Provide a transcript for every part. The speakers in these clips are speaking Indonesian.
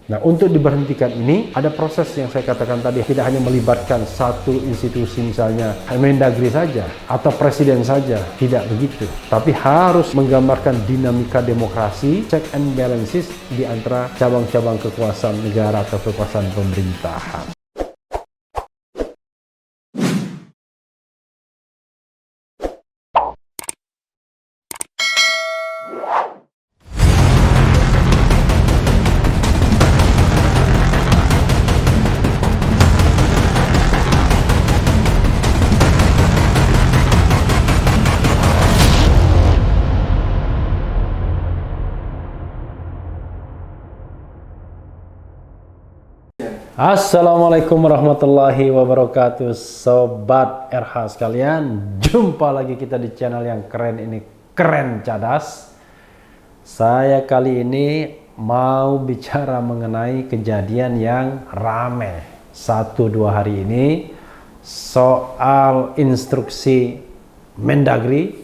Nah, untuk diberhentikan ini ada proses yang saya katakan tadi, tidak hanya melibatkan satu institusi misalnya Mendagri saja atau presiden saja, tidak begitu. Tapi harus menggambarkan dinamika demokrasi, check and balances di antara cabang-cabang kekuasaan negara atau kekuasaan pemerintahan. Assalamualaikum warahmatullahi wabarakatuh, Sobat RH sekalian. Jumpa lagi kita di channel yang keren ini, Keren Cadas. Saya kali ini mau bicara mengenai kejadian yang rame 1-2 hari ini, soal instruksi Mendagri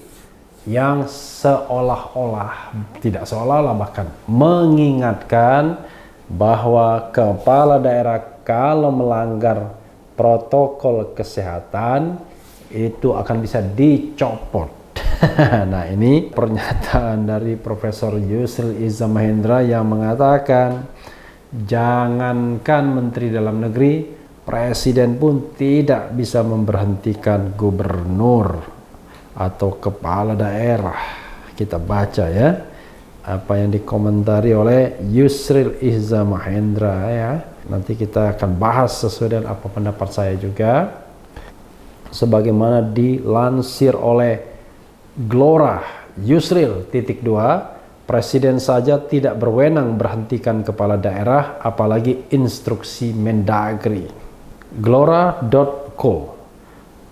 yang seolah-olah, tidak seolah-olah, bahkan mengingatkan bahwa kepala daerah kalau melanggar protokol kesehatan itu akan bisa dicopot. Nah, ini pernyataan dari Profesor Yusril Iza Mahendra yang mengatakan jangankan Menteri Dalam Negeri, Presiden pun tidak bisa memberhentikan gubernur atau kepala daerah. Kita baca ya apa yang dikomentari oleh Yusril Iza Mahendra ya. Nanti kita akan bahas sesuai dengan apa pendapat saya juga, sebagaimana dilansir oleh Glora Yusril _2, Presiden saja tidak berwenang berhentikan kepala daerah, apalagi instruksi Mendagri. Glora.co,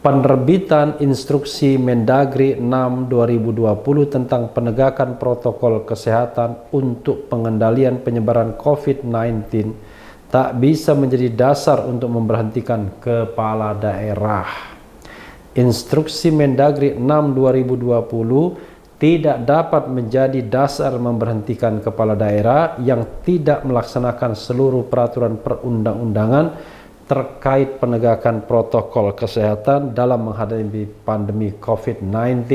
penerbitan instruksi Mendagri 6/2020 tentang penegakan protokol kesehatan untuk pengendalian penyebaran COVID-19 tak bisa menjadi dasar untuk memberhentikan kepala daerah. Instruksi Mendagri 6/2020 tidak dapat menjadi dasar memberhentikan kepala daerah yang tidak melaksanakan seluruh peraturan perundang-undangan terkait penegakan protokol kesehatan dalam menghadapi pandemi COVID-19,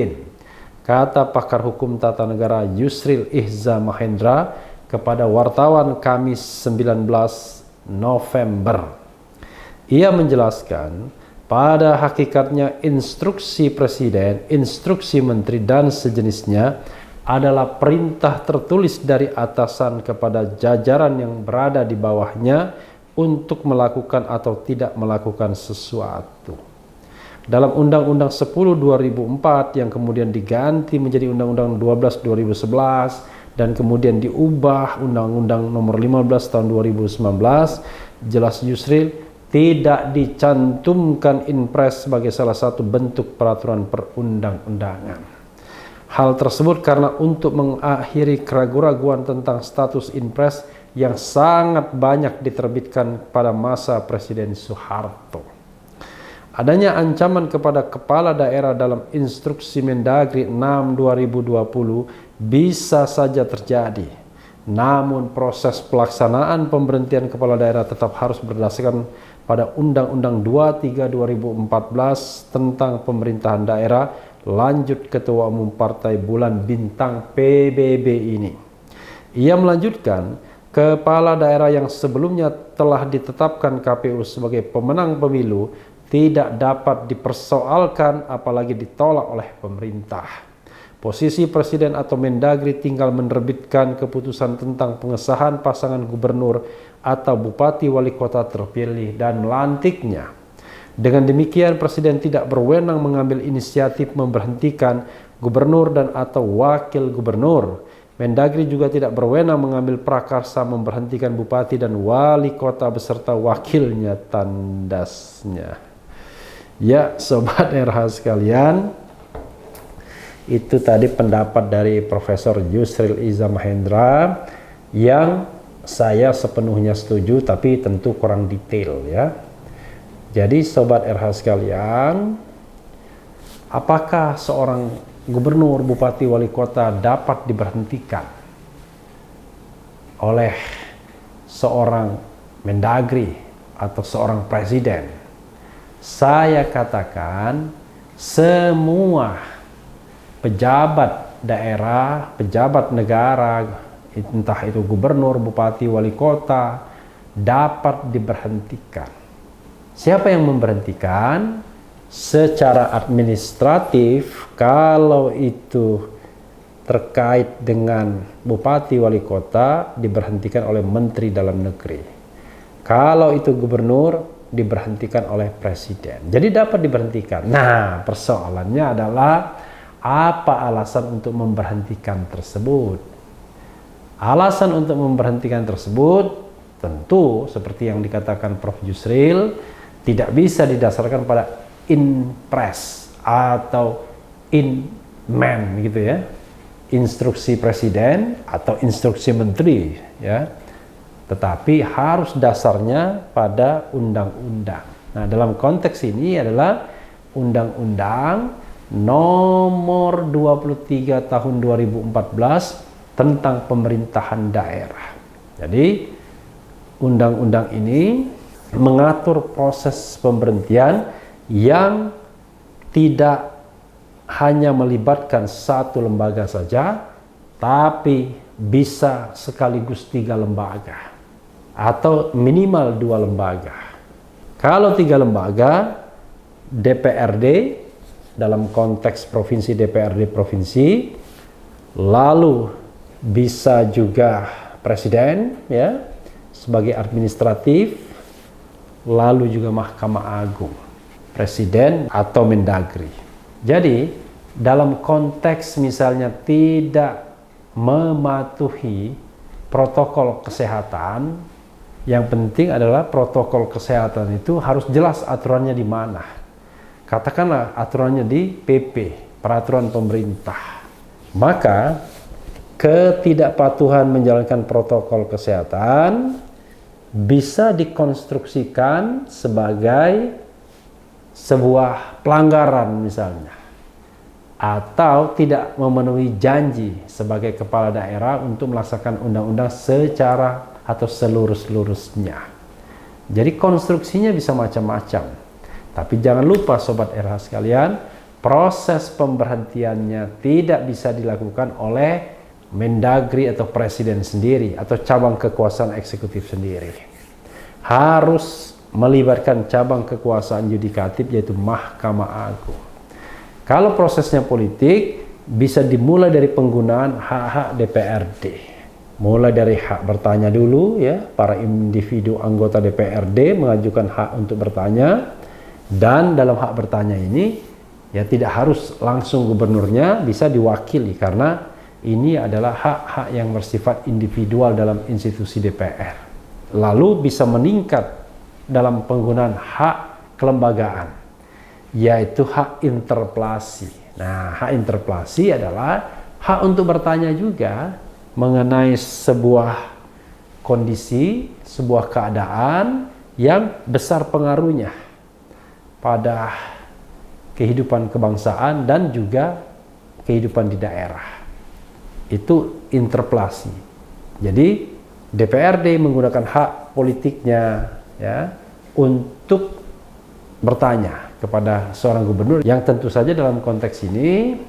kata pakar hukum tata negara Yusril Iza Mahendra kepada wartawan Kamis 19 November. Ia menjelaskan, pada hakikatnya instruksi presiden, instruksi menteri dan sejenisnya adalah perintah tertulis dari atasan kepada jajaran yang berada di bawahnya untuk melakukan atau tidak melakukan sesuatu. Dalam Undang-Undang 10/2004 yang kemudian diganti menjadi Undang-Undang 12/2011 dan kemudian diubah Undang-Undang Nomor 15 Tahun 2019, jelas Yusril tidak dicantumkan Inpres sebagai salah satu bentuk peraturan perundang-undangan. Hal tersebut karena untuk mengakhiri keraguan-raguan tentang status Inpres yang sangat banyak diterbitkan pada masa Presiden Soeharto. Adanya ancaman kepada kepala daerah dalam instruksi Mendagri 6/2020 bisa saja terjadi. Namun proses pelaksanaan pemberhentian kepala daerah tetap harus berdasarkan pada Undang-Undang 23/2014 tentang pemerintahan daerah, lanjut Ketua Umum Partai Bulan Bintang PBB ini. Ia melanjutkan, kepala daerah yang sebelumnya telah ditetapkan KPU sebagai pemenang pemilu tidak dapat dipersoalkan apalagi ditolak oleh pemerintah. Posisi presiden atau Mendagri tinggal menerbitkan keputusan tentang pengesahan pasangan gubernur atau bupati wali kota terpilih dan melantiknya. Dengan demikian presiden tidak berwenang mengambil inisiatif memberhentikan gubernur dan atau wakil gubernur. Mendagri juga tidak berwenang mengambil prakarsa memberhentikan bupati dan wali kota beserta wakilnya, tandasnya. Ya, Sobat RH sekalian, itu tadi pendapat dari Profesor Yusril Iza Mahendra yang saya sepenuhnya setuju, tapi tentu kurang detail ya. Jadi Sobat RH sekalian, apakah seorang gubernur, bupati, wali kota dapat diberhentikan oleh seorang Mendagri atau seorang presiden. Saya katakan semua pejabat daerah, pejabat negara, entah itu gubernur, bupati, wali kota, dapat diberhentikan. Siapa yang memberhentikan? Secara administratif, kalau itu terkait dengan bupati, wali kota, diberhentikan oleh Menteri Dalam Negeri. Kalau itu gubernur, diberhentikan oleh presiden. Jadi dapat diberhentikan. Nah, persoalannya adalah apa alasan untuk memberhentikan tersebut? Alasan untuk memberhentikan tersebut tentu seperti yang dikatakan Prof. Yusril tidak bisa didasarkan pada inpres atau inmen gitu ya, instruksi presiden atau instruksi menteri ya, tetapi harus dasarnya pada undang-undang. Nah, dalam konteks ini adalah Undang-Undang Nomor 23 Tahun 2014 tentang pemerintahan daerah. Jadi undang-undang ini mengatur proses pemberhentian yang tidak hanya melibatkan satu lembaga saja, tapi bisa sekaligus 3 lembaga atau minimal 2 lembaga. Kalau 3 lembaga, DPRD dalam konteks provinsi, DPRD provinsi, lalu bisa juga presiden ya sebagai administratif, lalu juga Mahkamah Agung, presiden atau Mendagri. Jadi dalam konteks misalnya tidak mematuhi protokol kesehatan, yang penting adalah protokol kesehatan itu harus jelas aturannya di mana. Katakanlah aturannya di PP, peraturan pemerintah. Maka ketidakpatuhan menjalankan protokol kesehatan bisa dikonstruksikan sebagai sebuah pelanggaran misalnya, atau tidak memenuhi janji sebagai kepala daerah untuk melaksanakan undang-undang secara atau seluruh-seluruhnya. Jadi konstruksinya bisa macam-macam. Tapi jangan lupa Sobat RH sekalian, proses pemberhentiannya tidak bisa dilakukan oleh Mendagri atau presiden sendiri atau cabang kekuasaan eksekutif sendiri. Harus melibatkan cabang kekuasaan yudikatif yaitu Mahkamah Agung. Kalau prosesnya politik, bisa dimulai dari penggunaan hak-hak DPRD. Mulai dari hak bertanya dulu ya, para individu anggota DPRD mengajukan hak untuk bertanya, dan dalam hak bertanya ini ya tidak harus langsung gubernurnya, bisa diwakili karena ini adalah hak-hak yang bersifat individual dalam institusi DPR. Lalu bisa meningkat dalam penggunaan hak kelembagaan, yaitu hak interpelasi. Nah, hak interpelasi adalah hak untuk bertanya juga mengenai sebuah kondisi, sebuah keadaan yang besar pengaruhnya pada kehidupan kebangsaan dan juga kehidupan di daerah. Itu interpelasi. Jadi DPRD menggunakan hak politiknya ya untuk bertanya kepada seorang gubernur yang tentu saja dalam konteks ini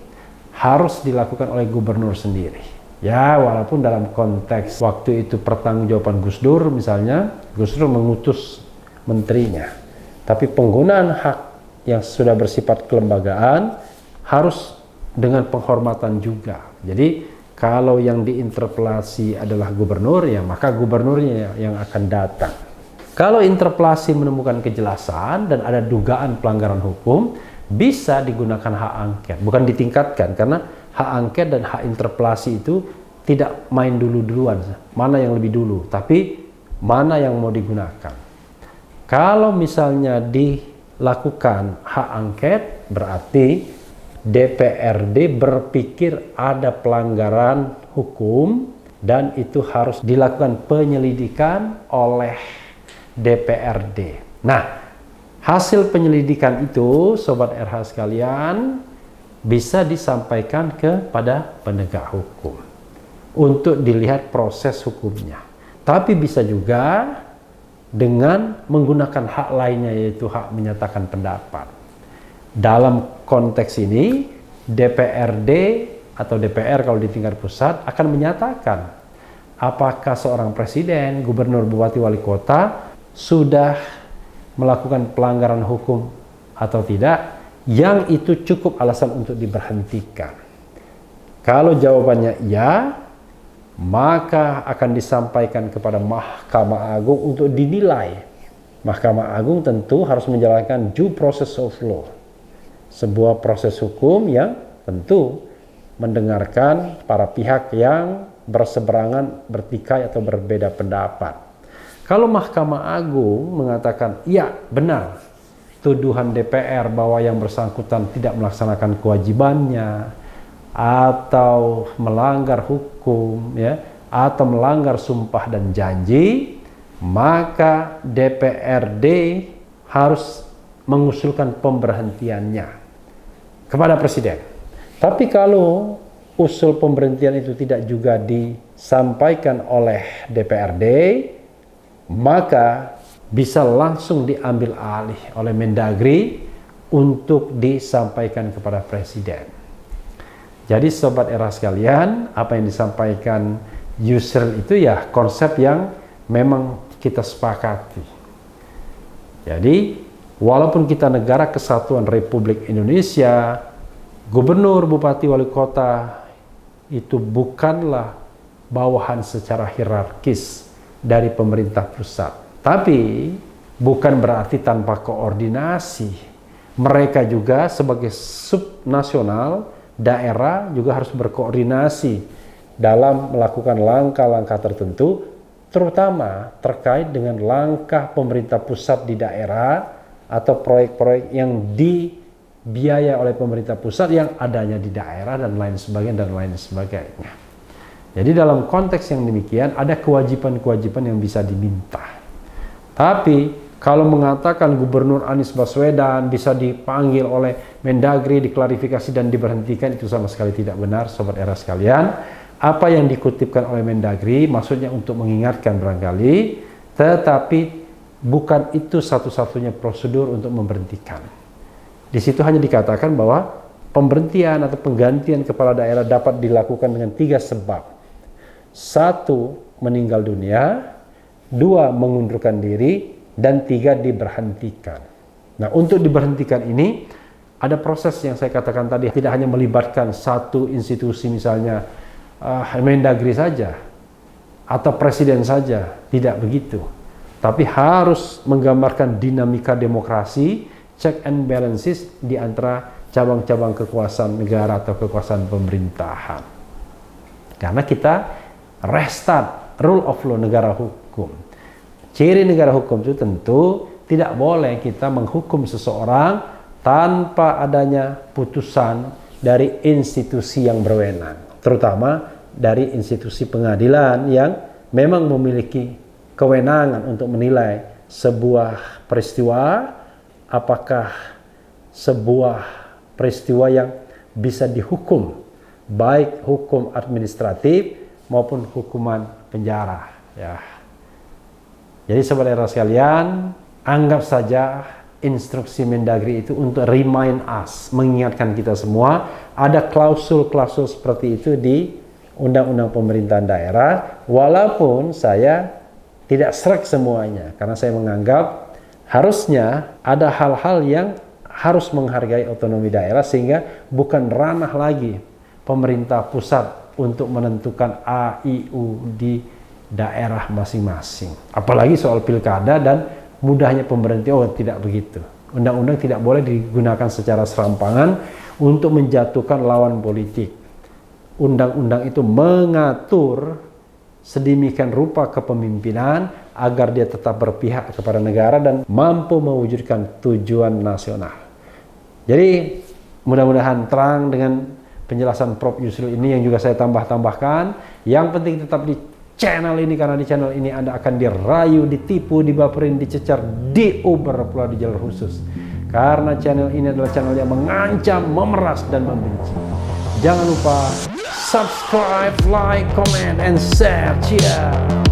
harus dilakukan oleh gubernur sendiri. Ya, walaupun dalam konteks waktu itu pertanggungjawaban Gus Dur misalnya, Gus Dur mengutus menterinya. Tapi penggunaan hak yang sudah bersifat kelembagaan harus dengan penghormatan juga. Jadi kalau yang diinterpelasi adalah gubernur, ya maka gubernurnya yang akan datang. Kalau interpelasi menemukan kejelasan dan ada dugaan pelanggaran hukum, bisa digunakan hak angket. Bukan ditingkatkan, karena hak angket dan hak interpelasi itu tidak main dulu-duluan. Mana yang lebih dulu, tapi mana yang mau digunakan. Kalau misalnya dilakukan hak angket, berarti DPRD berpikir ada pelanggaran hukum dan itu harus dilakukan penyelidikan oleh DPRD. Nah, hasil penyelidikan itu, Sobat RH sekalian, bisa disampaikan kepada penegak hukum untuk dilihat proses hukumnya. Tapi bisa juga dengan menggunakan hak lainnya, yaitu hak menyatakan pendapat. Dalam konteks ini, DPRD atau DPR kalau di tingkat pusat akan menyatakan apakah seorang presiden, gubernur, bupati, wali kota sudah melakukan pelanggaran hukum atau tidak, yang itu cukup alasan untuk diberhentikan. Kalau jawabannya iya, maka akan disampaikan kepada Mahkamah Agung untuk dinilai. Mahkamah Agung tentu harus menjalankan due process of law, sebuah proses hukum yang tentu mendengarkan para pihak yang berseberangan, bertikai atau berbeda pendapat. Kalau Mahkamah Agung mengatakan iya benar tuduhan DPR bahwa yang bersangkutan tidak melaksanakan kewajibannya atau melanggar hukum, ya, atau melanggar sumpah dan janji, maka DPRD harus mengusulkan pemberhentiannya kepada presiden. Tapi kalau usul pemberhentian itu tidak juga disampaikan oleh DPRD, maka bisa langsung diambil alih oleh Mendagri untuk disampaikan kepada presiden. Jadi sobat era sekalian, apa yang disampaikan Yusril itu ya konsep yang memang kita sepakati. Jadi walaupun kita negara kesatuan Republik Indonesia, gubernur, bupati, wali kota itu bukanlah bawahan secara hierarkis dari pemerintah pusat. Tapi bukan berarti tanpa koordinasi. Mereka juga sebagai subnasional, daerah juga harus berkoordinasi dalam melakukan langkah-langkah tertentu, terutama terkait dengan langkah pemerintah pusat di daerah atau proyek-proyek yang dibiayai oleh pemerintah pusat yang adanya di daerah dan lain sebagainya. Jadi dalam konteks yang demikian ada kewajiban-kewajiban yang bisa diminta. Tapi kalau mengatakan Gubernur Anies Baswedan bisa dipanggil oleh Mendagri, diklarifikasi dan diberhentikan, itu sama sekali tidak benar, sobat era sekalian. Apa yang dikutipkan oleh Mendagri maksudnya untuk mengingatkan barangkali, tetapi bukan itu satu-satunya prosedur untuk memberhentikan. Di situ hanya dikatakan bahwa pemberhentian atau penggantian kepala daerah dapat dilakukan dengan 3 sebab. 1, meninggal dunia, 2, mengundurkan diri, dan 3, diberhentikan. Nah, untuk diberhentikan ini ada proses yang saya katakan tadi, tidak hanya melibatkan satu institusi misalnya Mendagri saja atau presiden saja, tidak begitu. Tapi harus menggambarkan dinamika demokrasi, check and balances di antara cabang-cabang kekuasaan negara atau kekuasaan pemerintahan. Karena kita restart rule of law, negara hukum. Ciri negara hukum itu tentu tidak boleh kita menghukum seseorang tanpa adanya putusan dari institusi yang berwenang, terutama dari institusi pengadilan yang memang memiliki kewenangan untuk menilai sebuah peristiwa, apakah sebuah peristiwa yang bisa dihukum, baik hukum administratif maupun hukuman penjara, ya. Jadi sobat era sekalian, anggap saja instruksi Mendagri itu untuk remind us, mengingatkan kita semua, ada klausul-klausul seperti itu di Undang-Undang Pemerintahan Daerah, walaupun saya tidak serak semuanya, karena saya menganggap harusnya ada hal-hal yang harus menghargai otonomi daerah, sehingga bukan ranah lagi pemerintah pusat untuk menentukan A, I, U di daerah masing-masing. Apalagi soal pilkada dan mudahnya pemberhentian, oh tidak begitu. Undang-undang tidak boleh digunakan secara serampangan untuk menjatuhkan lawan politik. Undang-undang itu mengatur sedemikian rupa kepemimpinan agar dia tetap berpihak kepada negara dan mampu mewujudkan tujuan nasional. Jadi mudah-mudahan terang dengan penjelasan Prof. Yusril ini yang juga saya tambahkan. Yang penting tetap di channel ini, karena di channel ini Anda akan dirayu, ditipu, dibaperin, dicecar, diuber pula di jalur khusus. Karena channel ini adalah channel yang mengancam, memeras, dan membenci. Jangan lupa subscribe, like, comment, and share. Cheers!